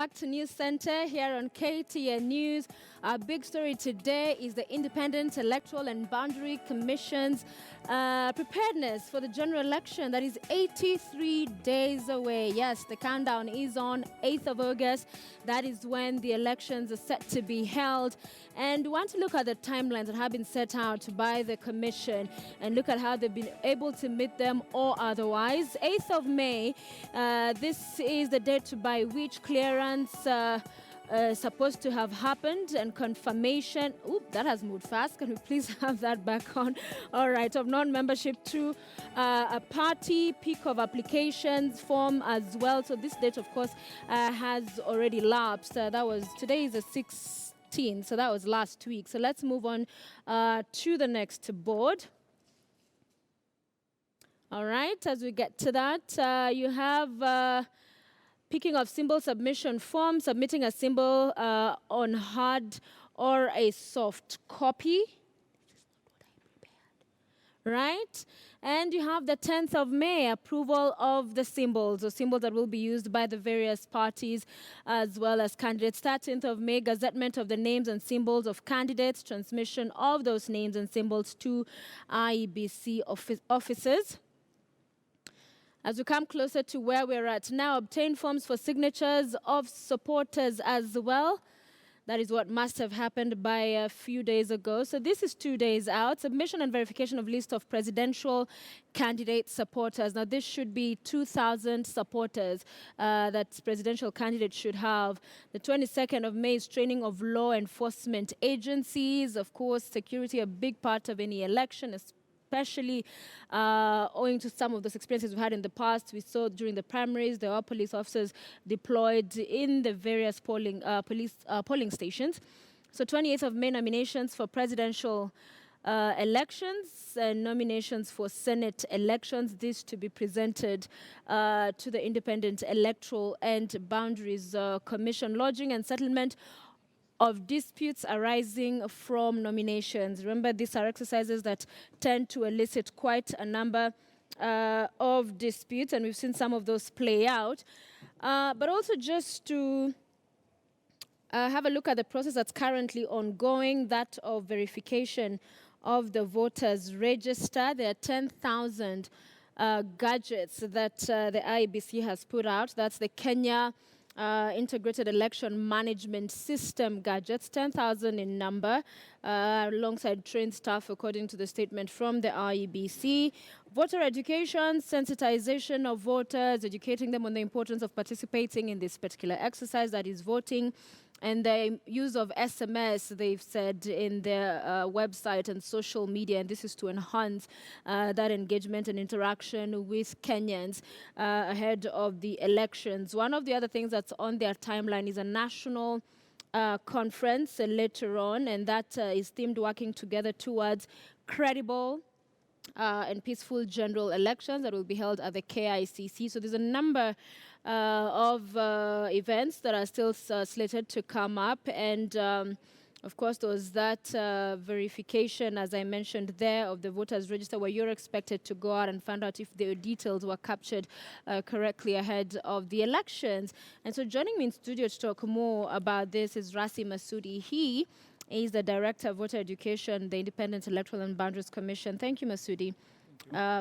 Back to News Center here on KTN News. Our big story today is the Independent Electoral and Boundary Commission's preparedness for the general election that is 83 days away. Yes, the countdown is on 8th of August. That is when the elections are set to be held. And we want to look at the timelines that have been set out by the Commission and look at how they've been able to meet them or otherwise. 8th of May, this is the date by which clearance supposed to have happened and confirmation. Oop, that has moved fast. Can we please have that back on? All right, of non-membership to a party, peak of applications form as well. So this date, of course, has already lapsed. Today is the 16th, so that was last week. So let's move on to the next board. All right, as we get to that, you have picking of symbol submission form, submitting a symbol on hard or a soft copy. Right? And you have the 10th of May, approval of the symbols, or symbols that will be used by the various parties as well as candidates. 13th of May, gazettement of the names and symbols of candidates, transmission of those names and symbols to IEBC officers. As we come closer to where we're at now, obtain forms for signatures of supporters as well. That is what must have happened by a few days ago. So this is 2 days out. Submission and verification of list of presidential candidate supporters. Now this should be 2,000 supporters that presidential candidates should have. The 22nd of May is training of law enforcement agencies. Of course, security a big part of any election, especially owing to some of those experiences we had in the past. We saw during the primaries, there are police officers deployed in the various polling stations. So 28th of May, nominations for presidential elections and nominations for Senate elections. This to be presented to the Independent Electoral and Boundaries Commission. Lodging and settlement of disputes arising from nominations. Remember, these are exercises that tend to elicit quite a number of disputes, and we've seen some of those play out. But also just to have a look at the process that's currently ongoing, that of verification of the voters' register. There are 10,000 gadgets that the IEBC has put out. That's the Kenya Integrated Election Management System gadgets, 10,000 in number, alongside trained staff, according to the statement from the IEBC. Voter education, sensitization of voters, educating them on the importance of participating in this particular exercise, that is voting. And the use of SMS, they've said in their website and social media, and this is to enhance that engagement and interaction with Kenyans ahead of the elections. One of the other things that's on their timeline is a national conference later on, and that is themed working together towards credible and peaceful general elections that will be held at the KICC. So there's a number of events that are still slated to come up, and of course there's that verification, as I mentioned there, of the voters register, where you're expected to go out and find out if the details were captured correctly ahead of the elections. And so joining me in studio to talk more about this is Rasi Masudi. He is the Director of Voter Education, the Independent Electoral and Boundaries Commission. Thank you, Masudi,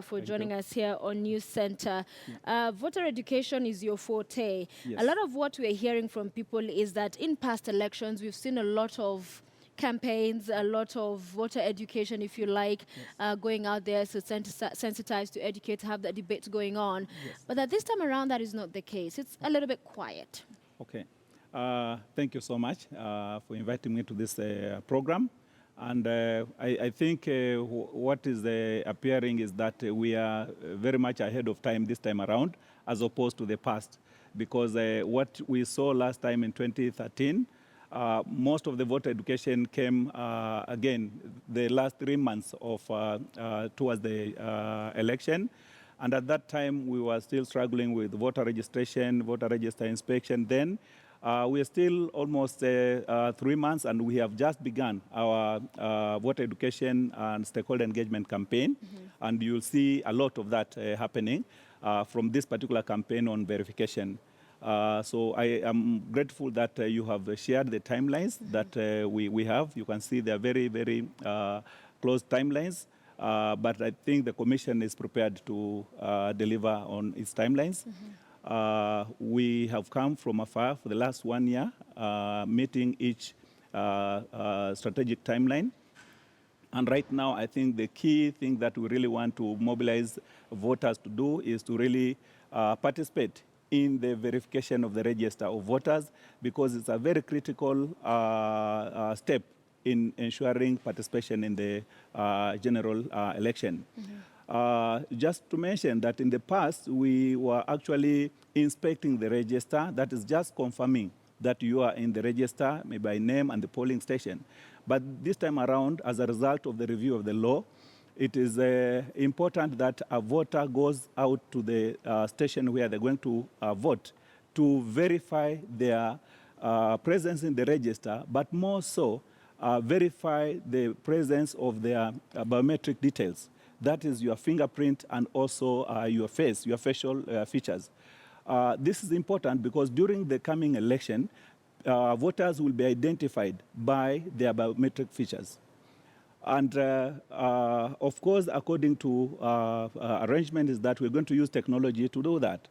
for joining us here on News Center. Voter education is your forte. Yes. A lot of what we're hearing from people is that in past elections, we've seen a lot of campaigns, a lot of voter education, if you like, going out there to sensitize, to educate, to have that debate going on. Yes. But that this time around, that is not the case. It's a little bit quiet. Okay. Thank you so much for inviting me to this program. And I think what is appearing is that we are very much ahead of time this time around, as opposed to the past. Because what we saw last time in 2013, most of the voter education came, again, the last 3 months of towards the election. And at that time, we were still struggling with voter registration, voter register inspection. Then we are still almost 3 months, and we have just begun our voter education and stakeholder engagement campaign. And you'll see a lot of that happening from this particular campaign on verification. So I am grateful that you have shared the timelines that we have. You can see they are very, very close timelines. But I think the Commission is prepared to deliver on its timelines. We have come from afar for the last 1 year, meeting each strategic timeline. And right now, I think the key thing that we really want to mobilize voters to do is to really participate in the verification of the register of voters, because it's a very critical step in ensuring participation in the general election. Just to mention that in the past, we were actually inspecting the register, that is just confirming that you are in the register, maybe by name and the polling station. But this time around, as a result of the review of the law, it is important that a voter goes out to the station where they're going to vote to verify their presence in the register, but more so, verify the presence of their biometric details. That is your fingerprint and also your face, your facial features. This is important because during the coming election, voters will be identified by their biometric features. And of course, according to arrangement is that we're going to use technology to do that.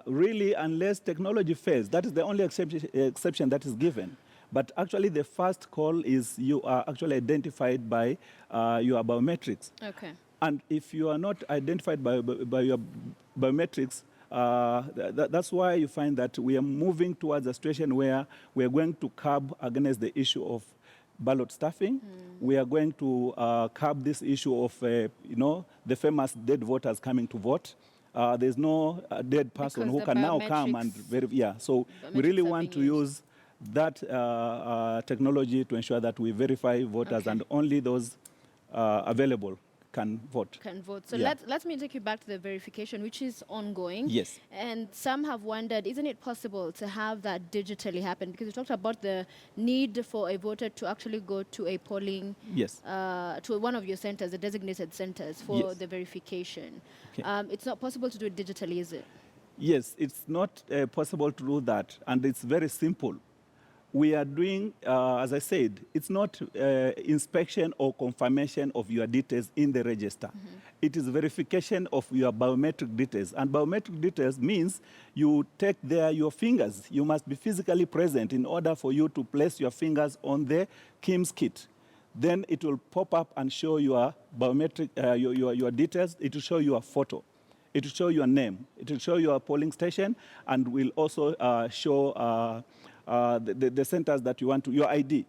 Really, unless technology fails, that is the only exception that is given. But actually, the first call is you are actually identified by your biometrics. Okay. And if you are not identified by your biometrics, that's why you find that we are moving towards a situation where we are going to curb against the issue of ballot stuffing. We are going to curb this issue of, the famous dead voters coming to vote. There's no dead person Because who can now come and verify. So we really want to use that technology to ensure that we verify voters, and only those available can vote. So let me take you back to the verification, which is ongoing. Yes. And some have wondered, isn't it possible to have that digitally happen? Because you talked about the need for a voter to actually go to a polling, to one of your centers, the designated centers for the verification. Okay. It's not possible to do it digitally, is it? Yes, it's not possible to do that, and it's very simple. We are doing, as I said, it's not inspection or confirmation of your details in the register. It is verification of your biometric details. And biometric details means you take there your fingers. You must be physically present in order for you to place your fingers on the KIMS kit. Then it will pop up and show your biometric, your details. It will show your photo. It will show your name. It will show your polling station, and will also show the centers that you want to, your ID.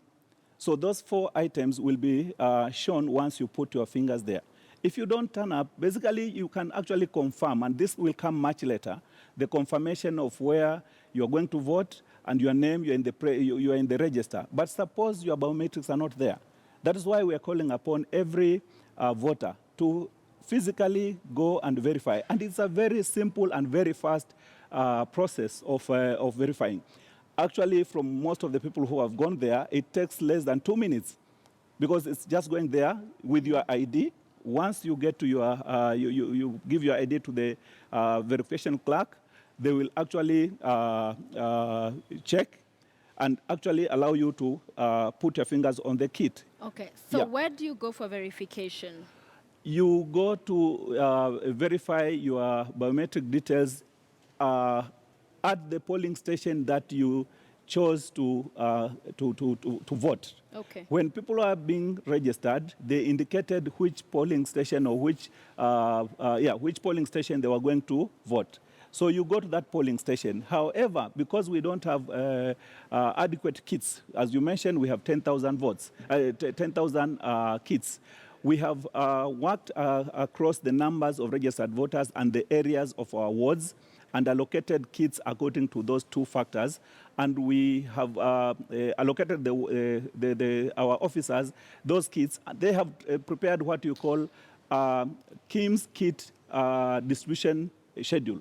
So those 4 items will be shown once you put your fingers there. If you don't turn up, basically you can actually confirm, and this will come much later, the confirmation of where you're going to vote and your name, you're in the register. But suppose your biometrics are not there. That is why we are calling upon every voter to physically go and verify. And it's a very simple and very fast process of verifying. Actually, from most of the people who have gone there, it takes less than 2 minutes, because it's just going there with your ID. Once you get to your, you give your ID to the verification clerk, they will actually check and actually allow you to put your fingers on the kit. Okay, so where do you go for verification? You go to verify your biometric details at the polling station that you chose to vote. Okay. When people are being registered, they indicated which polling station or which polling station they were going to vote. So you go to that polling station. However, because we don't have adequate kits, as you mentioned, we have 10,000 votes, 10,000 kits. We have worked across the numbers of registered voters and the areas of our wards, and allocated kits according to those 2 factors. And we have allocated our officers those kits. They have prepared what you call KIMS kit distribution schedule.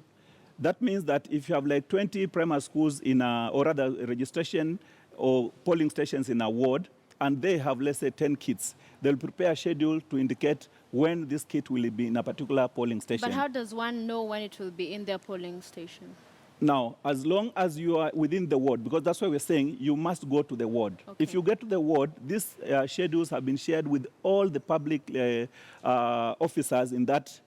That means that if you have like 20 primary schools or rather registration or polling stations in a ward, and they have, let's say, 10 kits, they'll prepare a schedule to indicate when this kit will be in a particular polling station. But how does one know when it will be in their polling station? Now, as long as you are within the ward, because that's why we're saying you must go to the ward. Okay. If you get to the ward, these schedules have been shared with all the public officers in that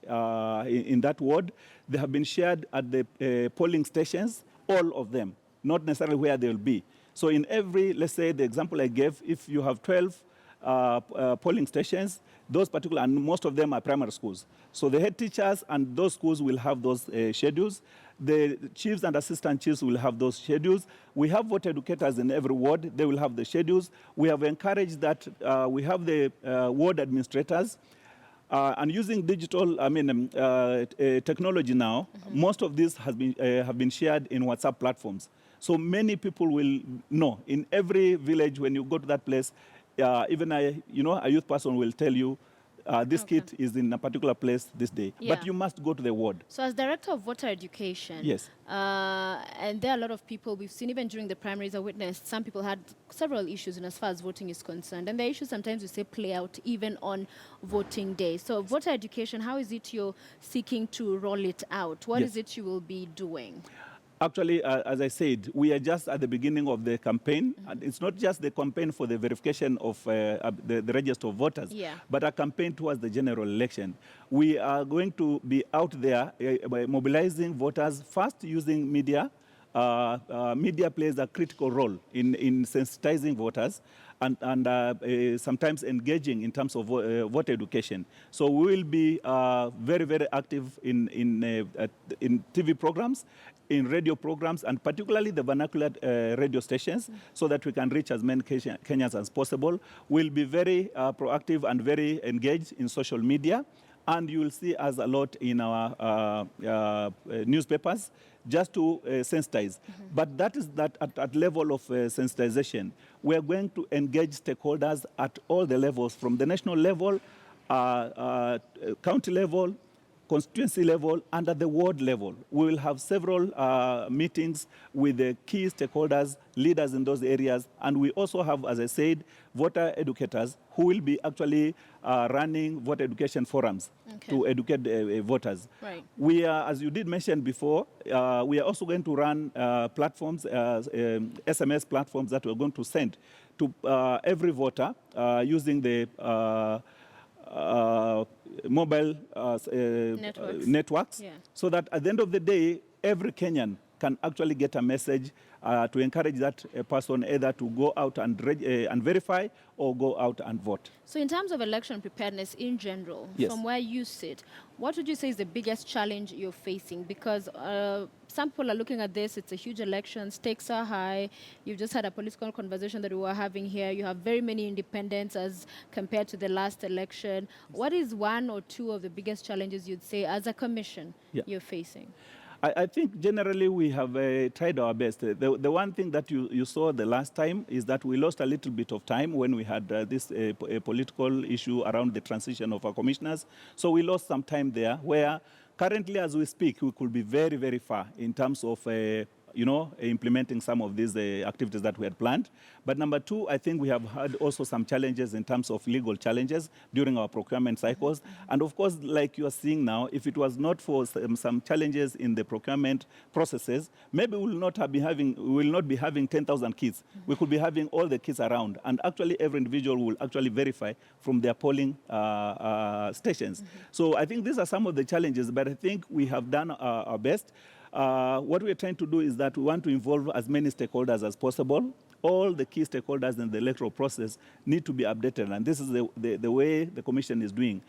ward. They have been shared at the polling stations, all of them, not necessarily where they will be. So in every, let's say the example I gave, if you have 12 polling stations, those particular, and most of them are primary schools. So the head teachers and those schools will have those schedules. The chiefs and assistant chiefs will have those schedules. We have voter educators in every ward. They will have the schedules. We have encouraged that we have the ward administrators. And using digital, technology now, most of this has been, have been shared in WhatsApp platforms. So many people will know. In every village, when you go to that place, even a youth person will tell you, this kid is in a particular place this day. Yeah. But you must go to the ward. So as Director of Voter Education, yes, and there are a lot of people, we've seen even during the primaries, I witnessed some people had several issues in as far as voting is concerned. And the issues sometimes we say play out even on voting day. So voter education, how is it you're seeking to roll it out? What is it you will be doing? Actually, as I said, we are just at the beginning of the campaign. And it's not just the campaign for the verification of the register of voters, but a campaign towards the general election. We are going to be out there by mobilizing voters, first using media. Media plays a critical role in sensitizing voters and sometimes engaging in terms of voter education. So we will be very, very active in TV programs, in radio programs, and particularly the vernacular radio stations, so that we can reach as many Kenyans as possible. We'll be very proactive and very engaged in social media, and you will see us a lot in our newspapers, just to sensitize. But that is at level of sensitization. We are going to engage stakeholders at all the levels, from the national level, county level, constituency level, and at the ward level. We will have several meetings with the key stakeholders, leaders in those areas, and we also have, as I said, voter educators who will be actually running voter education forums to educate voters. Right. We are, as you did mention before, we are also going to run platforms, SMS platforms that we're going to send to every voter using the mobile networks, so that at the end of the day, every Kenyan can actually get a message to encourage that person either to go out and verify or go out and vote. So in terms of election preparedness in general, from where you sit, what would you say is the biggest challenge you're facing? Because some people are looking at this, it's a huge election, stakes are high. You've just had a political conversation that we were having here. You have very many independents as compared to the last election. What is one or two of the biggest challenges you'd say as a commission you're facing? I think generally we have tried our best. The one thing that you saw the last time is that we lost a little bit of time when we had this political issue around the transition of our commissioners. So we lost some time there, where currently as we speak, we could be very, very far in terms of implementing some of these activities that we had planned. But number two, I think we have had also some challenges in terms of legal challenges during our procurement cycles. And of course, like you are seeing now, if it was not for some challenges in the procurement processes, maybe we will not be having 10,000 kits. We could be having all the kits around. And actually, every individual will actually verify from their polling stations. So I think these are some of the challenges, but I think we have done our best. What we're trying to do is that we want to involve as many stakeholders as possible. All the key stakeholders in the electoral process need to be updated, and this is the way the Commission is doing,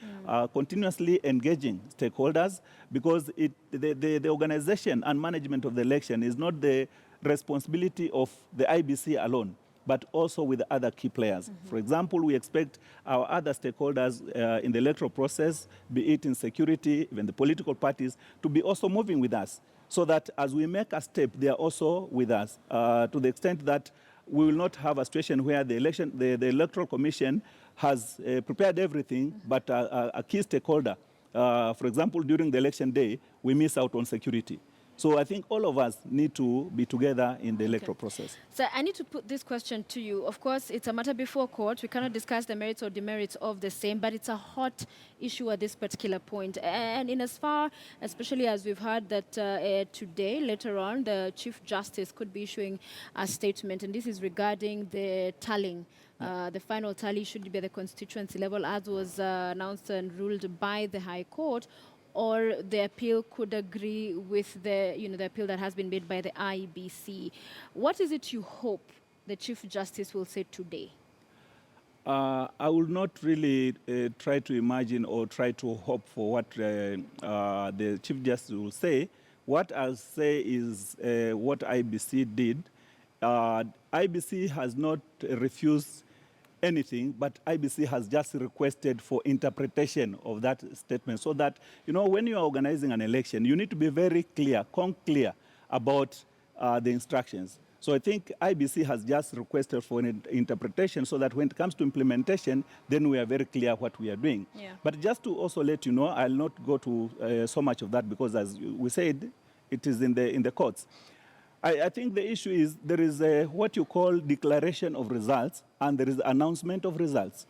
continuously engaging stakeholders, because the organization and management of the election is not the responsibility of the IEBC alone, but also with other key players. For example, we expect our other stakeholders in the electoral process, be it in security, even the political parties, to be also moving with us, so that as we make a step, they are also with us, to the extent that we will not have a situation where the Electoral Commission has prepared everything, but a key stakeholder, for example, during the election day, we miss out on security. So I think all of us need to be together in the electoral process. So I need to put this question to you. Of course, it's a matter before court. We cannot discuss the merits or demerits of the same, but it's a hot issue at this particular point. And in as far, especially as we've heard that today, later on, the Chief Justice could be issuing a statement, and this is regarding the tallying. The final tally should be at the constituency level, as was announced and ruled by the High Court, or the appeal could agree with the, the appeal that has been made by the IEBC. What is it you hope the Chief Justice will say today? I will not really try to imagine or try to hope for what the Chief Justice will say. What I'll say is what IEBC did. IEBC has not refused anything, but IEBC has just requested for interpretation of that statement so that, when you are organizing an election, you need to be very clear, clear about the instructions. So I think IEBC has just requested for an interpretation so that when it comes to implementation, then we are very clear what we are doing. Yeah. But just to also let you know, I'll not go to so much of that because, as we said, it is in the courts. I think the issue is there is what you call declaration of results and there is announcement of results.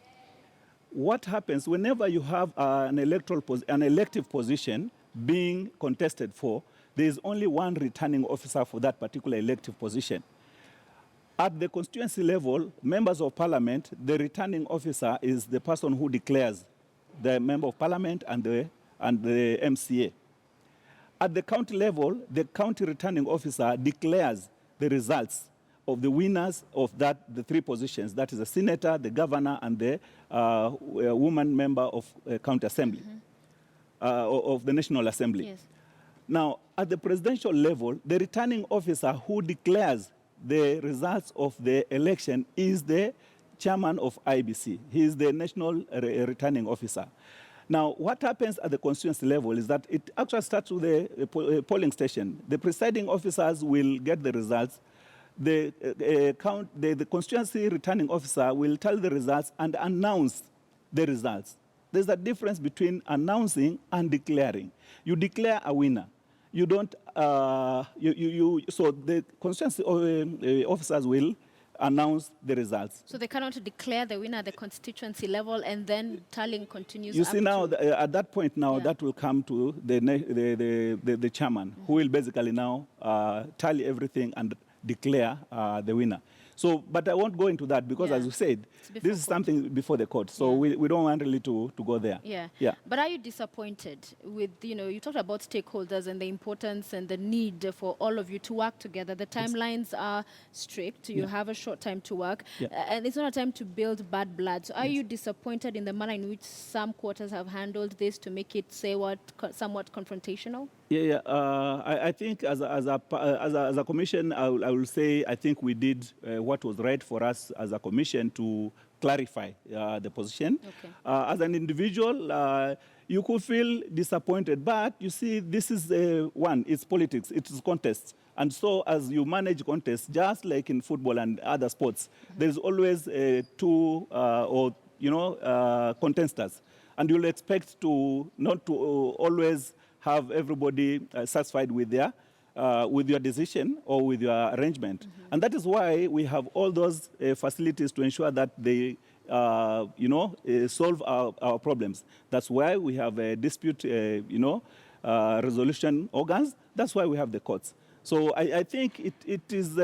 What happens whenever you have an elective position being contested for, there is only one returning officer for that particular elective position. At the constituency level, members of parliament, the returning officer is the person who declares the member of parliament and the MCA. At the county level, the county returning officer declares the results of the winners of the three positions. That is the senator, the governor, and the woman member of county assembly, of the National Assembly. Yes. Now, at the presidential level, the returning officer who declares the results of the election is the chairman of IEBC. He is the national returning officer. Now, what happens at the constituency level is that it actually starts with the polling station. The presiding officers will get the results. The constituency returning officer will tell the results and announce the results. There's a difference between announcing and declaring. You declare a winner. You don't, so the constituency officers will announce the results. So they cannot declare the winner at the constituency level and then tallying continues. You see now, at that point now, that will come to the chairman, who will basically now tally everything and declare the winner. So, but I won't go into that because, as you said, this is something before the court. So we don't want really to go there. Yeah. But are you disappointed with, you talked about stakeholders and the importance and the need for all of you to work together. The timelines are strict. You have a short time to work. And it's not a time to build bad blood. So are you disappointed in the manner in which some quarters have handled this to make it, somewhat confrontational? I think as a commission, I will say I think we did what was right for us as a commission to clarify the position. Okay. As an individual, you could feel disappointed, but you see, this is it's politics, it is contests. And so as you manage contests, just like in football and other sports, there's always two contestants. And you'll expect not to always have everybody satisfied with your decision or with your arrangement. And that is why we have all those facilities to ensure that they solve our problems. That's why we have dispute resolution organs. That's why we have the courts. So I think it is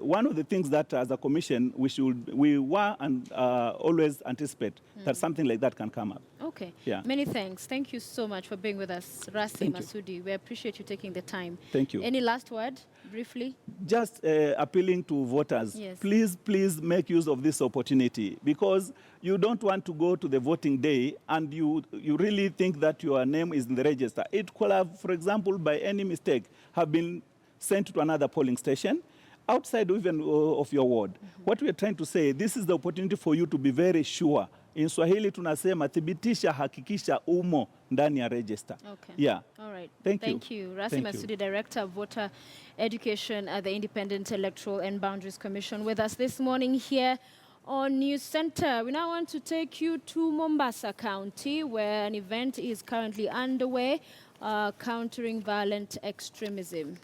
one of the things that as a commission we were and always anticipate that something like that can come up. Okay. Yeah. Many thanks. Thank you so much for being with us, Rasi Masudi. We appreciate you taking the time. Thank you. Any last word, briefly? Just appealing to voters. Yes. Please make use of this opportunity because you don't want to go to the voting day and you really think that your name is in the register. It could have, for example, by any mistake, have been sent to another polling station outside even of your ward. What we are trying to say, this is the opportunity for you to be very sure. In Swahili tunasema thibitisha, hakikisha umo ndani ya register. Okay. Yeah. All right. Thank you. Rasi Masudi-Director Voter Education at the Independent Electoral and Boundaries Commission with us this morning here on News Center. We now want to take you to Mombasa County, where an event is currently underway countering violent extremism.